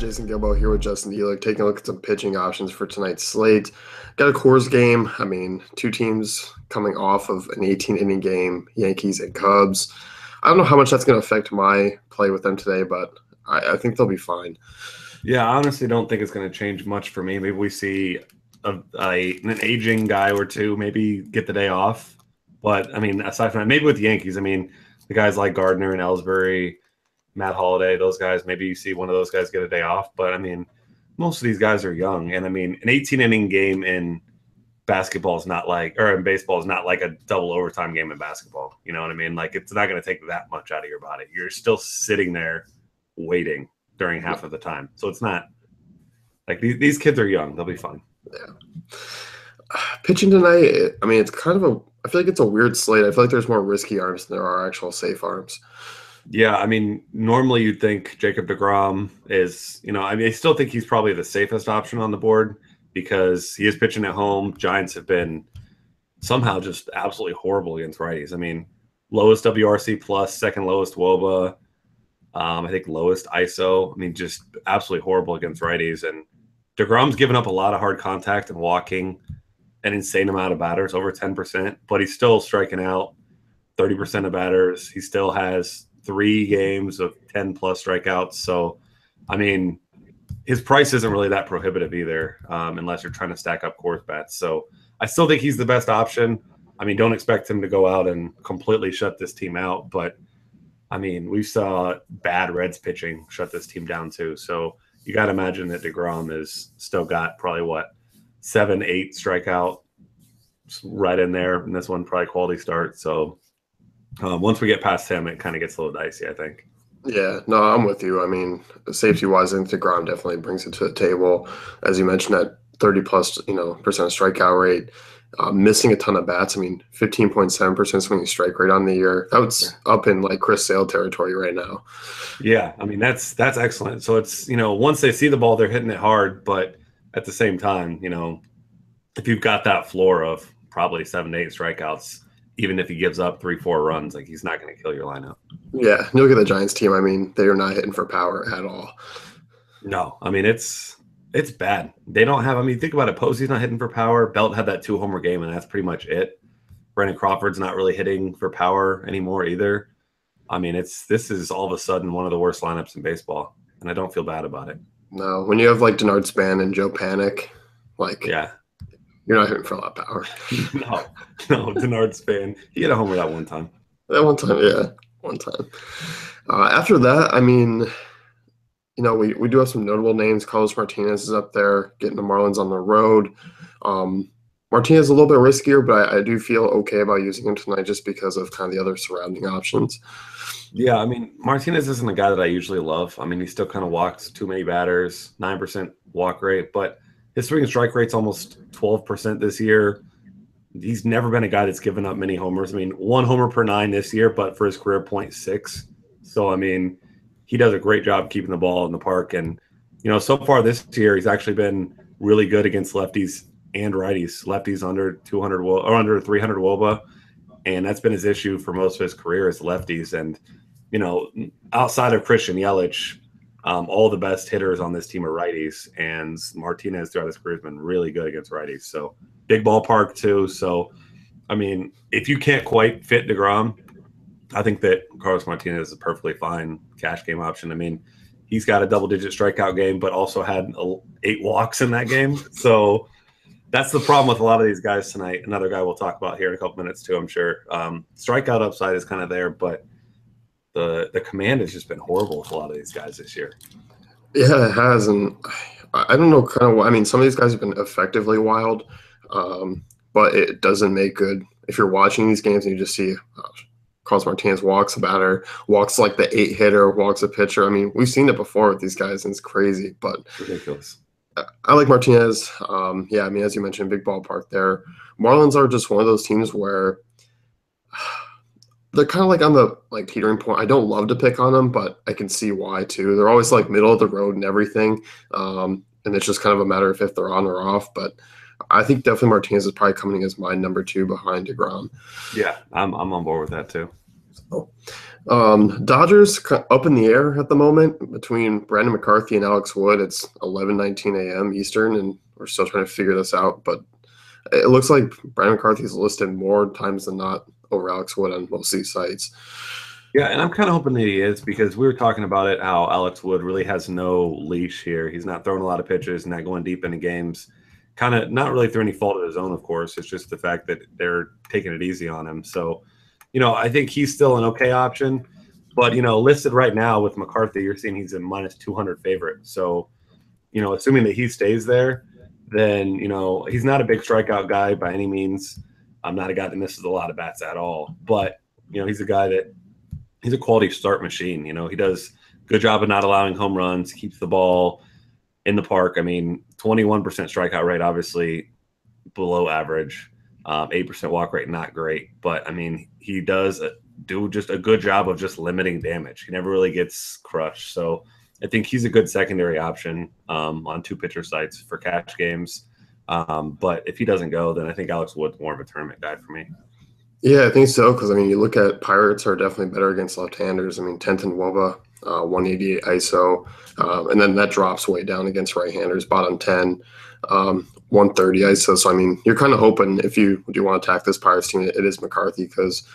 Jason Gilbo here with Justin Ehrlich, taking a look at some pitching options for tonight's slate. Got a Coors game. I mean, two teams coming off of an 18-inning game, Yankees and Cubs. I don't know how much that's going to affect my play with them today, but I think they'll be fine. Yeah, I honestly don't think it's going to change much for me. Maybe we see an aging guy or two maybe get the day off. But, I mean, aside from that, maybe with the Yankees, I mean, the guys like Gardner and Ellsbury, Matt Holliday, those guys, maybe you see one of those guys get a day off. But, I mean, most of these guys are young. And, I mean, an 18-inning game in basketball is not like – or in baseball is not like a double overtime game in basketball. You know what I mean? Like, it's not going to take that much out of your body. You're still sitting there waiting during half of the time. So it's not – like, these kids are young. They'll be fine. Yeah. Pitching tonight, I mean, it's kind of I feel like it's a weird slate. I feel like there's more risky arms than there are actual safe arms. Yeah, I mean, normally you'd think Jacob deGrom is, I mean, I still think he's probably the safest option on the board because he is pitching at home. Giants have been somehow just absolutely horrible against righties. I mean, lowest WRC plus, second lowest WOBA, I think lowest ISO. I mean, just absolutely horrible against righties. And deGrom's given up a lot of hard contact and walking an insane amount of batters, over 10%, but he's still striking out 30% of batters. He still has 3 games of 10-plus strikeouts. So, I mean, his price isn't really that prohibitive either, unless you're trying to stack up Coors bets. So I still think he's the best option. I mean, don't expect him to go out and completely shut this team out. But, I mean, we saw bad Reds pitching shut this team down too. So you got to imagine that deGrom is still got probably, 7, 8 strikeout right in there. And this one probably quality start. So once we get past him, it kind of gets a little dicey, I think. Yeah, no, I'm with you. I mean, safety-wise, I think deGrom definitely brings it to the table. As you mentioned, that 30-plus, percent strikeout rate, missing a ton of bats. I mean, 15.7% swinging strike rate on the year. That's up in like Chris Sale territory right now. Yeah, I mean, that's excellent. So it's, once they see the ball, they're hitting it hard. But at the same time, if you've got that floor of probably 7 to 8 strikeouts, even if he gives up 3-4 runs, like he's not going to kill your lineup. Yeah, you look at the Giants team. I mean, they are not hitting for power at all. No, I mean it's bad. They don't have. I mean, think about it. Posey's not hitting for power. Belt had that 2-homer game, and that's pretty much it. Brandon Crawford's not really hitting for power anymore either. I mean, this is all of a sudden one of the worst lineups in baseball, and I don't feel bad about it. No, when you have like Denard Span and Joe Panic, yeah. You're not hitting for a lot of power. No, Denard Span. He hit a homer that one time. That one time, yeah. One time. After that, I mean, we do have some notable names. Carlos Martinez is up there, getting the Marlins on the road. Martinez is a little bit riskier, but I do feel okay about using him tonight just because of kind of the other surrounding options. Yeah, I mean, Martinez isn't a guy that I usually love. I mean, he still kind of walks too many batters, 9% walk rate, but his swing and strike rate's almost 12% this year. He's never been a guy that's given up many homers. I mean, 1 homer per 9 this year, but for his career, 0.6. So, I mean, he does a great job keeping the ball in the park. And, so far this year, he's actually been really good against lefties and righties. Lefties under 200 or under 300 WOBA. And that's been his issue for most of his career is lefties. And, outside of Christian Yelich, all the best hitters on this team are righties, and Martinez throughout his career has been really good against righties. So big ballpark too. So, I mean, if you can't quite fit deGrom, I think that Carlos Martinez is a perfectly fine cash game option. I mean, he's got a double-digit strikeout game, but also had 8 walks in that game. So that's the problem with a lot of these guys tonight. Another guy we'll talk about here in a couple minutes too, I'm sure. Strikeout upside is kind of there, but the command has just been horrible with a lot of these guys this year. Yeah, it has, and I don't know kind of what – I mean, some of these guys have been effectively wild, but it doesn't make good if you're watching these games and you just see Carlos Martinez walks a batter, walks like the 8-hitter, walks a pitcher. I mean, we've seen it before with these guys, and it's crazy, but ridiculous. I like Martinez. Yeah, I mean, as you mentioned, big ballpark there. Marlins are just one of those teams where – they're kind of like on the teetering point. I don't love to pick on them, but I can see why too. They're always like middle of the road and everything, and it's just kind of a matter of if they're on or off. But I think definitely Martinez is probably coming as my number 2 behind deGrom. Yeah, I'm on board with that too. So, Dodgers up in the air at the moment between Brandon McCarthy and Alex Wood. It's 11:19 a.m. Eastern, and we're still trying to figure this out. But it looks like Brandon McCarthy's listed more times than not over Alex Wood on most of these sites. Yeah, and I'm kind of hoping that he is because we were talking about it, how Alex Wood really has no leash here. He's not throwing a lot of pitches, not going deep into games. Kind of not really through any fault of his own, of course. It's just the fact that they're taking it easy on him. So, I think he's still an okay option. But, listed right now with McCarthy, you're seeing he's a minus 200 favorite. So, assuming that he stays there, then, he's not a big strikeout guy by any means. I'm not a guy that misses a lot of bats at all. But, he's a guy that he's a quality start machine. He does a good job of not allowing home runs, keeps the ball in the park. I mean, 21% strikeout rate, obviously below average. 8% walk rate, not great. But, I mean, he does do just a good job of just limiting damage. He never really gets crushed. So I think he's a good secondary option on two pitcher sites for cash games. But if he doesn't go, then I think Alex Wood's more of a tournament guy for me. Yeah, I think so. Because, I mean, you look at Pirates are definitely better against left-handers. I mean, 10th in WOBA, 188 ISO. And then that drops way down against right-handers, bottom 10, 130 ISO. So, I mean, you're kind of hoping if you do want to attack this Pirates team, it is McCarthy because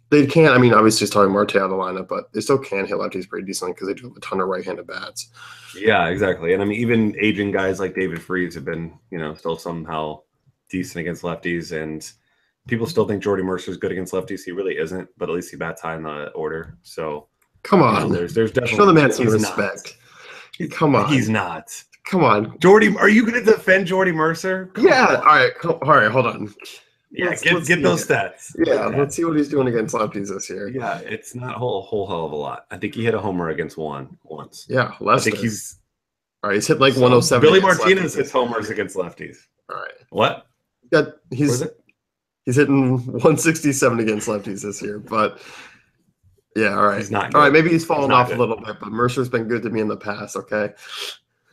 they can't. I mean, obviously, starting Marte out of the lineup, but they still can hit lefties pretty decently because they do have a ton of right-handed bats. Yeah, exactly. And I mean, even aging guys like David Freese have been, still somehow decent against lefties. And people still think Jordy Mercer is good against lefties. He really isn't, but at least he bats high in the order. So come on, there's definitely show the man some respect. Come on, he's not. Come on, Jordy. Are you going to defend Jordy Mercer? Yeah. All right. Hold on. Yeah, get those stats. Yeah, let's see what he's doing against lefties this year. Yeah, it's not a whole hell of a lot. I think he hit a homer against one once. Yeah, Lester. I think he's all right. He's hit like 107. Billy Martinez hits homers against lefties. All right. What? He's hitting 167 against lefties this year, but yeah, all right. He's not good. All right, maybe he's fallen off a little bit, but Mercer's been good to me in the past. Okay.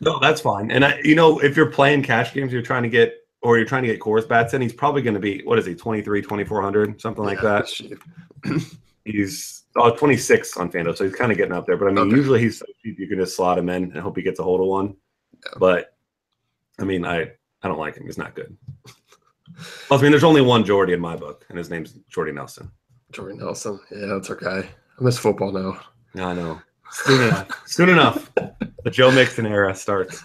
No, that's fine. And if you're playing cash games, you're trying to get Coors bats in, he's probably going to be, what is he, 23, 2400, something like that. He's 26 on FanDuel, so he's kind of getting up there. But I mean, usually he's so cheap you can just slot him in and hope he gets a hold of one. Yeah. But I mean, I don't like him. He's not good. Plus, I mean, there's only one Jordy in my book, and his name's Jordy Nelson. Jordy Nelson. Yeah, that's okay. I miss football now. I know. Soon enough. Soon enough. The Joe Mixon era starts.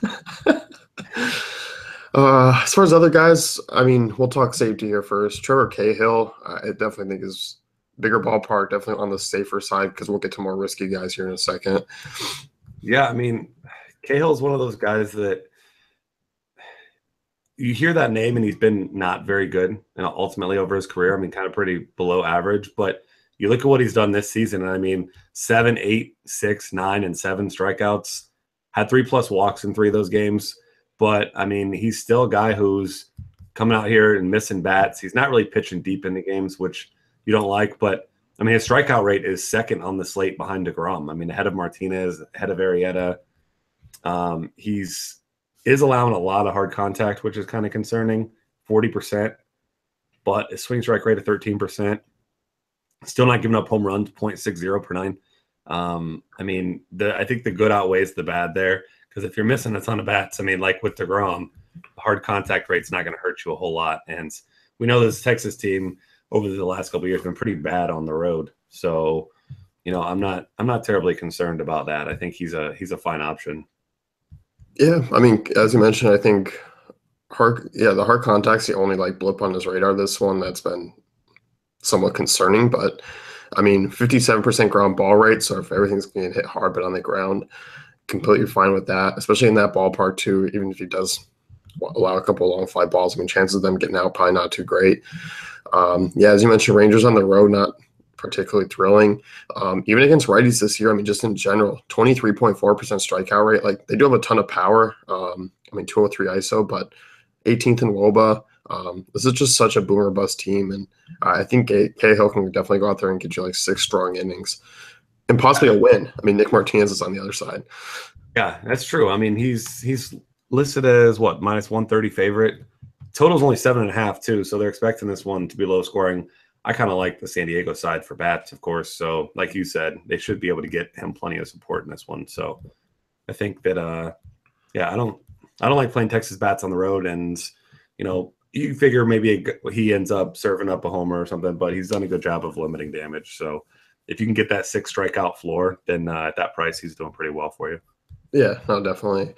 As far as other guys, I mean, we'll talk safety here first. Trevor Cahill, I definitely think is bigger ballpark, definitely on the safer side because we'll get to more risky guys here in a second. Yeah, I mean, Cahill is one of those guys that you hear that name and he's been not very good, and ultimately over his career, I mean, kind of pretty below average. But you look at what he's done this season, and I mean, 7, 8, 6, 9, and 7 strikeouts, had 3+ walks in 3 of those games. But, I mean, he's still a guy who's coming out here and missing bats. He's not really pitching deep in the games, which you don't like. But, I mean, his strikeout rate is second on the slate behind DeGrom. I mean, ahead of Martinez, ahead of Arrieta. Is allowing a lot of hard contact, which is kind of concerning, 40%. But his swing strike rate of 13%. Still not giving up home runs, 0.60 per 9. I mean, I think the good outweighs the bad there. Because if you're missing a ton of bats, I mean, like with DeGrom, the hard contact rate's not going to hurt you a whole lot. And we know this Texas team over the last couple of years has been pretty bad on the road. So, I'm not terribly concerned about that. I think he's a fine option. Yeah, I mean, as you mentioned, I think the hard contact's the only blip on his radar. This one that's been somewhat concerning, but I mean, 57% ground ball rate. So if everything's getting hit hard but on the ground, completely fine with that, especially in that ballpark too. Even if he does allow a couple of long fly balls, I mean, chances of them getting out probably not too great. As you mentioned, Rangers on the road, not particularly thrilling. Even against righties this year, I mean, just in general, 23.4% strikeout rate. They do have a ton of power. I mean, 203 ISO, but 18th in WOBA. This is just such a boomer bust team, and I think Cahill can definitely go out there and get you 6 strong innings. And possibly a win. I mean, Nick Martinez is on the other side. Yeah, that's true. I mean, he's listed as minus 130 favorite. Total's only 7.5 too, so they're expecting this one to be low scoring. I kind of like the San Diego side for bats, of course. So, like you said, they should be able to get him plenty of support in this one. So, I think that, yeah, I don't like playing Texas bats on the road, and you figure maybe he ends up serving up a homer or something, but he's done a good job of limiting damage. So, if you can get that 6 strikeout floor, then at that price, he's doing pretty well for you. Yeah, no, definitely.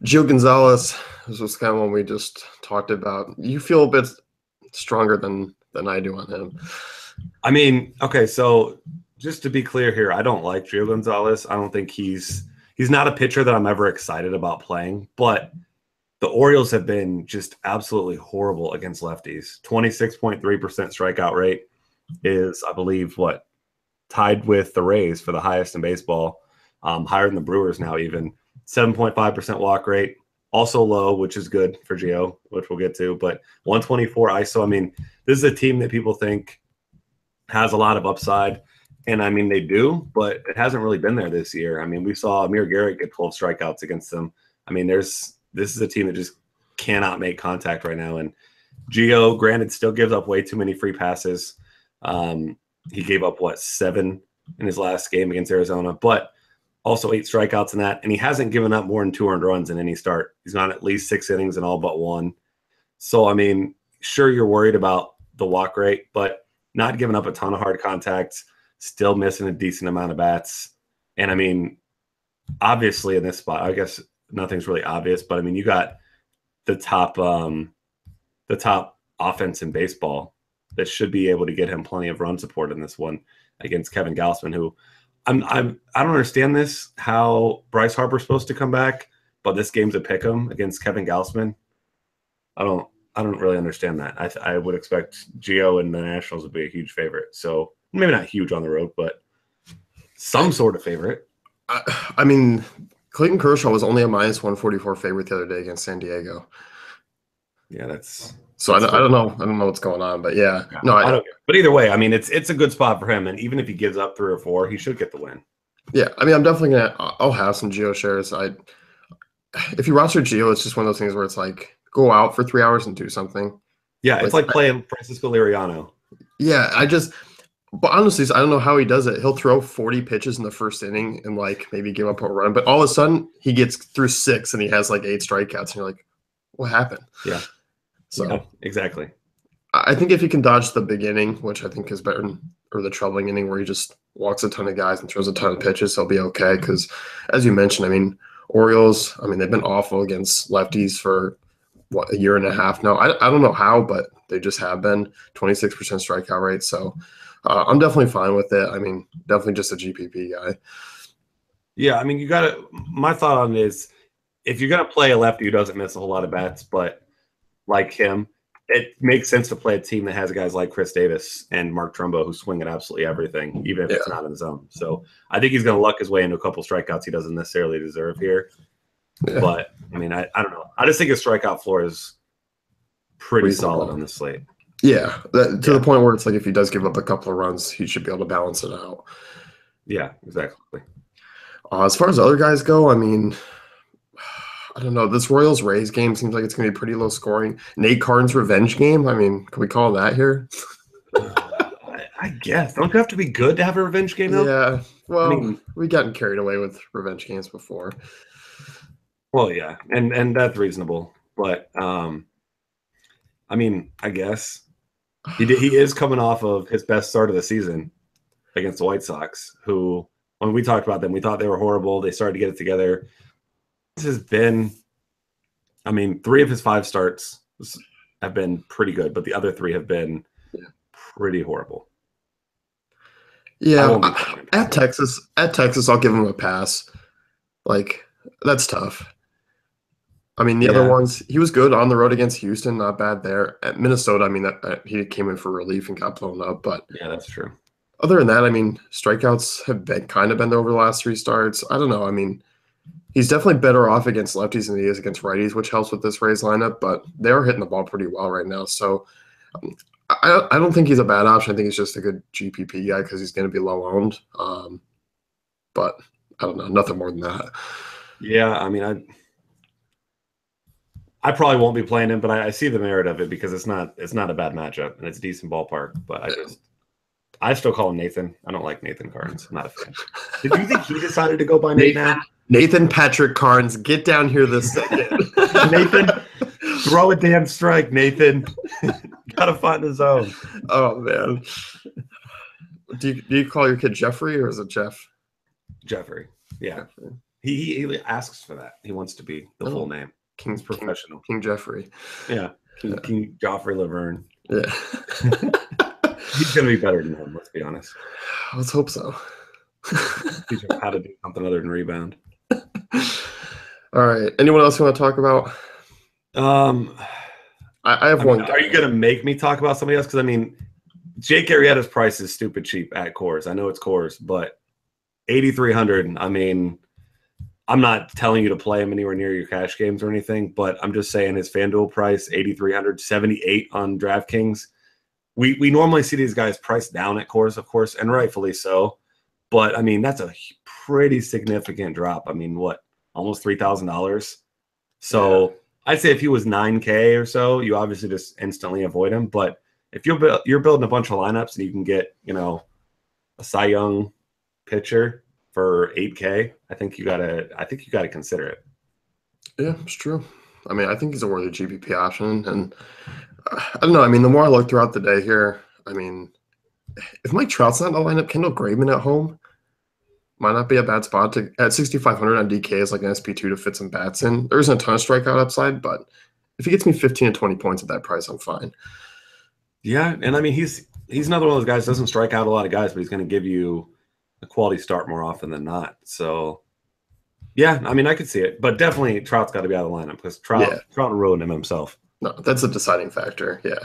Gio Gonzalez, this was kind of one we just talked about. You feel a bit stronger than I do on him. I mean, okay, so just to be clear here, I don't like Gio Gonzalez. I don't think he's not a pitcher that I'm ever excited about playing, but the Orioles have been just absolutely horrible against lefties. 26.3% strikeout rate is, I believe, tied with the Rays for the highest in baseball, higher than the Brewers now even. 7.5% walk rate, also low, which is good for Gio, which we'll get to. But 124 ISO, I mean, this is a team that people think has a lot of upside. And, I mean, they do, but it hasn't really been there this year. I mean, we saw Amir Garrett get 12 strikeouts against them. I mean, this is a team that just cannot make contact right now. And Gio, granted, still gives up way too many free passes. He gave up, 7 in his last game against Arizona, but also 8 strikeouts in that. And he hasn't given up more than 2 earned runs in any start. He's gone at least 6 innings in all but 1. So, I mean, sure, you're worried about the walk rate, but not giving up a ton of hard contacts, still missing a decent amount of bats. And, I mean, obviously in this spot, I guess nothing's really obvious, but, I mean, you got the top offense in baseball that should be able to get him plenty of run support in this one against Kevin Gausman, who I don't understand this, how Bryce Harper's supposed to come back, but this game's a pick 'em against Kevin Gausman. I don't really understand that. I would expect Gio and the Nationals would be a huge favorite. So maybe not huge on the road, but some sort of favorite. I mean, Clayton Kershaw was only a -144 favorite the other day against San Diego. Yeah, that's so I don't know. I don't know what's going on, but yeah. No, I don't. But either way, I mean, it's a good spot for him, and even if he gives up 3 or 4, he should get the win. Yeah, I mean, I'm definitely I'll have some Gio shares. If you roster Gio, it's just one of those things where it's like go out for 3 hours and do something. Yeah, it's like playing Francisco Liriano. Yeah, but honestly, I don't know how he does it. He'll throw 40 pitches in the first inning and maybe give up a run, but all of a sudden he gets through 6 and he has 8 strikeouts, and you're like, what happened? Yeah. So yeah, exactly. I think if he can dodge the beginning, which I think is better, or the troubling inning where he just walks a ton of guys and throws a ton of pitches, he'll be okay. Because as you mentioned, I mean, Orioles, I mean, they've been awful against lefties for a year and a half now. I don't know how, but they just have been 26% strikeout rate. So I'm definitely fine with it. I mean, definitely just a GPP guy. Yeah, I mean, my thought on it is if you're going to play a lefty who doesn't miss a whole lot of bats, but like him, it makes sense to play a team that has guys like Chris Davis and Mark Trumbo who swing at absolutely everything, even if it's not in the zone. So I think he's going to luck his way into a couple strikeouts he doesn't necessarily deserve here. Yeah. But, I mean, I don't know. I just think his strikeout floor is pretty solid on this slate. Yeah, to the point where it's like if he does give up a couple of runs, he should be able to balance it out. Yeah, exactly. As far as other guys go, I mean, I don't know. This Royals-Rays game seems like it's going to be pretty low scoring. Nate Karn's revenge game. I mean, can we call that here? I guess. Don't you have to be good to have a revenge game, though? Yeah. Well, I mean, we've gotten carried away with revenge games before. Well, yeah, and that's reasonable. But, I mean, I guess he is coming off of his best start of the season against the White Sox, who, when we talked about them, we thought they were horrible. They started to get it together. This has been, I mean, 3 of his 5 starts have been pretty good, but the other 3 have been pretty horrible. Yeah, at Texas, I'll give him a pass. That's tough. I mean, the other ones, he was good on the road against Houston, not bad there. At Minnesota, I mean, he came in for relief and got blown up. But yeah, that's true. Other than that, I mean, strikeouts have kind of been there over the last 3 starts. I don't know. I mean, he's definitely better off against lefties than he is against righties, which helps with this Rays lineup. But they are hitting the ball pretty well right now. So I don't think he's a bad option. I think he's just a good GPP guy because he's going to be low owned. But I don't know, nothing more than that. Yeah, I mean, I probably won't be playing him, but I see the merit of it because it's not a bad matchup and it's a decent ballpark. But I still call him Nathan. I don't like Nathan Carnes. I'm not a fan. Did you think he decided to go by Nate now? Nathan Patrick Carnes, get down here this second. Nathan, throw a damn strike, Nathan. Gotta find the zone. Oh man. Do you call your kid Jeffrey or is it Jeff? Jeffrey. Yeah. Jeffrey. He asks for that. He wants to be the full name. King's professional. King Jeffrey. Yeah. King Joffrey Laverne. Yeah. He's gonna be better than him, let's be honest. Let's hope so. Teach him how to do something other than rebound. All right. Anyone else you want to talk about? I have one. Are you gonna make me talk about somebody else? Because I mean, Jake Arrieta's price is stupid cheap at Coors. I know it's Coors, but 8,300. I mean, I'm not telling you to play him anywhere near your cash games or anything, but I'm just saying his FanDuel price 8,300, 78 on DraftKings. We normally see these guys priced down at Coors, of course, and rightfully so. But I mean, that's a pretty significant drop. I mean, what, almost $3,000? So yeah. I'd say if he was 9K or so, you obviously just instantly avoid him. But if you're building a bunch of lineups and you can get, a Cy Young pitcher for 8K, I think you gotta consider it. Yeah, it's true. I mean, I think he's a worthy GPP option, and I don't know. I mean, the more I look throughout the day here, I mean, if Mike Trout's not in the lineup, Kendall Graveman at home might not be a bad spot to at 6,500 on DK is like an SP2 to fit some bats in. There isn't a ton of strikeout upside, but if he gets me 15 to 20 points at that price, I'm fine. Yeah, and I mean, he's another one of those guys doesn't strike out a lot of guys, but he's going to give you a quality start more often than not. So, yeah, I mean, I could see it, but definitely Trout's got to be out of the lineup because Trout ruined him himself. No, that's a deciding factor. Yeah.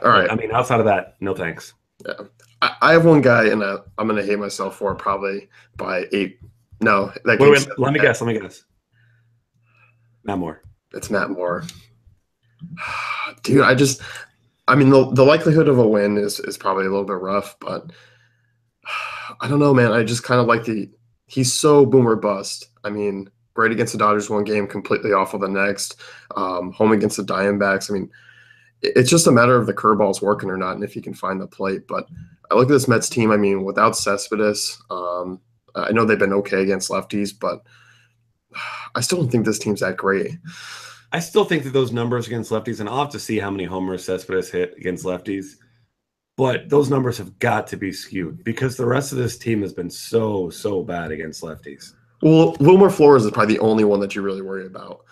All right. I mean, outside of that, no thanks. Yeah. I have one guy, and I'm going to hate myself for probably by 8. No. Wait, let me guess. Matt Moore. It's Matt Moore. Dude, I mean, the likelihood of a win is probably a little bit rough, but I don't know, man. I just kind of like he's so boomer bust. I mean, great against the Dodgers one game, completely awful the next. Home against the Diamondbacks. I mean, it's just a matter of the curveball's working or not, and if he can find the plate. But I look at this Mets team. I mean, without Cespedes, I know they've been okay against lefties, but I still don't think this team's that great. I still think that those numbers against lefties, and I'll have to see how many homers Cespedes hit against lefties, but those numbers have got to be skewed because the rest of this team has been so bad against lefties. Well, Wilmer Flores is probably the only one that you really worry about.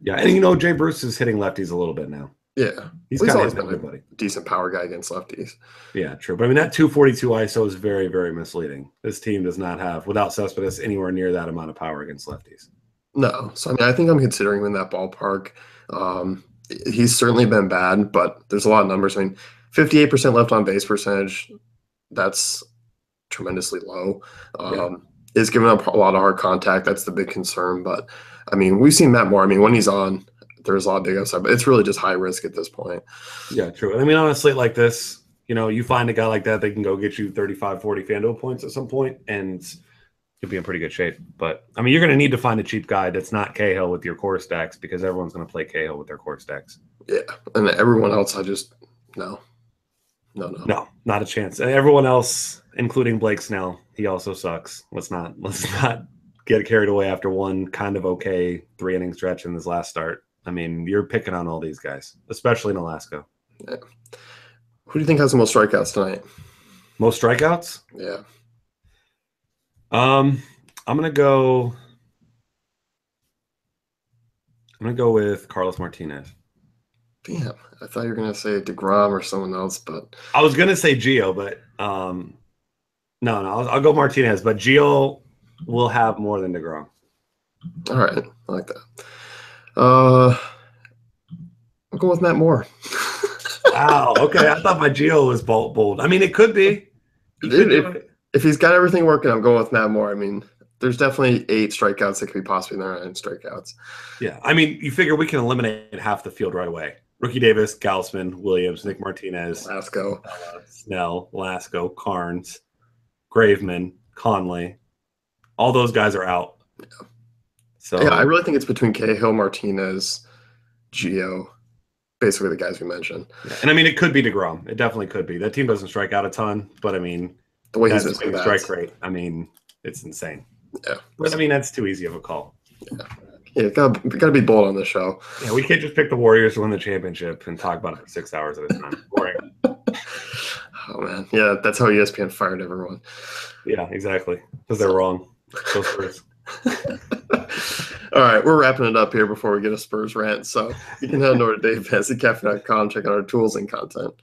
Yeah, and Jay Bruce is hitting lefties a little bit now. Yeah, he's always been a decent power guy against lefties. Yeah, true. But I mean, that 242 ISO is very, very misleading. This team does not have, without Cespedes, anywhere near that amount of power against lefties. No. So, I mean, I think I'm considering him in that ballpark. He's certainly been bad, but there's a lot of numbers. I mean, 58% left on base percentage, that's tremendously low. Is giving up a lot of hard contact. That's the big concern. But, I mean, we've seen Matt Moore. I mean, when he's on, there's a lot of big upside, but it's really just high risk at this point. Yeah, true. I mean, on a slate like this, you find a guy like that, they can go get you 35, 40 FanDuel points at some point, and you'll be in pretty good shape. But, I mean, you're going to need to find a cheap guy that's not Cahill with your core stacks because everyone's going to play Cahill with their core stacks. Yeah, and everyone else, no, not a chance. And everyone else, including Blake Snell, he also sucks. Let's not get carried away after one kind of okay 3-inning stretch in this last start. I mean, you're picking on all these guys, especially in Alaska. Yeah. Who do you think has the most strikeouts tonight? Most strikeouts? Yeah. I'm gonna go with Carlos Martinez. Damn, I thought you were gonna say DeGrom or someone else, but I was gonna say Gio, but no, I'll go Martinez, but Gio will have more than DeGrom. All right, I like that. I'll go with Matt Moore. Wow. Okay, I thought my Gio was bold. I mean, it could be. If he's got everything working, I'm going with Matt Moore. I mean, there's definitely 8 strikeouts that could be possibly 9 strikeouts. Yeah, I mean, you figure we can eliminate half the field right away. Ricky Davis, Gausman, Williams, Nick Martinez, Lasco, Snell, Lasco, Carnes, Graveman, Conley. All those guys are out. Yeah. So yeah, I really think it's between Cahill, Martinez, Gio, basically the guys we mentioned. Yeah. And I mean, it could be DeGrom. It definitely could be. That team doesn't strike out a ton, but I mean, The way he's that's missing strike rate. I mean, it's insane. Yeah. But I mean, that's too easy of a call. Yeah, gotta be bold on the show. Yeah, we can't just pick the Warriors to win the championship and talk about it for 6 hours at a time. Boring. Oh man, yeah, that's how ESPN fired everyone. Yeah, exactly. Because they're wrong. Go Spurs. All right, we're wrapping it up here before we get a Spurs rant. So you can head over to DaveFantasyCafe.com, check out our tools and content.